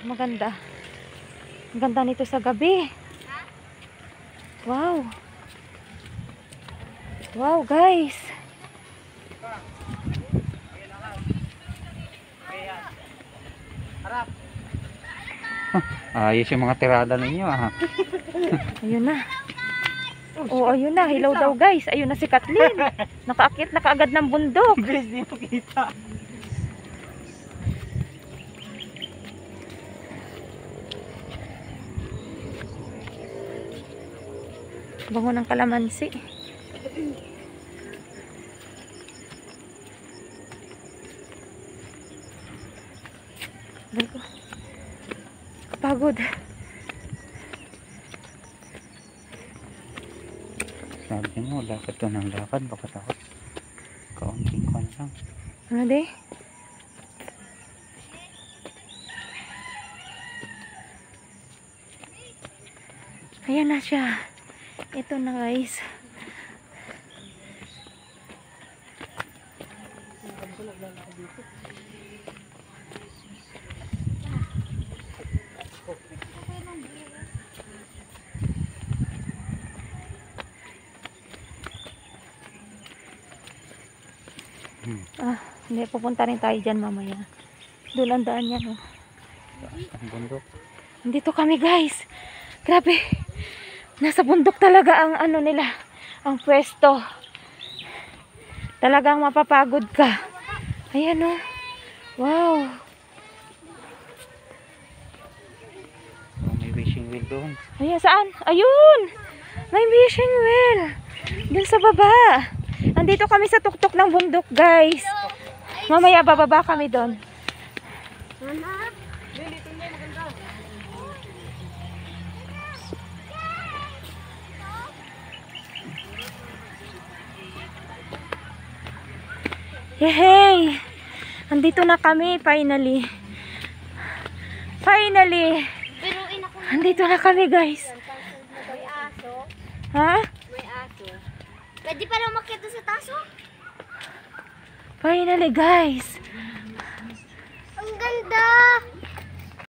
maganda. Ang ganda nito sa gabi. Wow. Wow, guys. Ayos yung mga tirada ninyo ah. Ayun na. Oh, ayun na. Hello daw, guys. Ayun na si Kathleen. Nakaakit na kaagad ng bundok. Guys, di mo kita. Bango ng kalamansi. Bago. Kapagod. Sabi mo, lakad to ng lakad. Baka takot. Kaunting kwan lang. Ano di? Ayan na siya. Ito na, guys. Hindi, pupunta rin tayo dyan mamaya. Doon ang daan yan, oh. Ang bundok. Nandito kami, guys. Grabe. Nasa bundok talaga ang ano nila, ang pwesto. Talagang mapapagod ka. Ayan, oh. Wow. Oh, may wishing wheel doon. Ayan, saan? Ayun. May wishing well. Doon sa baba. Andito kami sa tuktok ng bundok, guys. Mamaya bababa kami doon. Yehey! Andito na kami, finally. Finally! Andito na kami, guys. May aso. Ha? May aso. Pwede pa lang makita sa taso? Finally, guys. Ang ganda!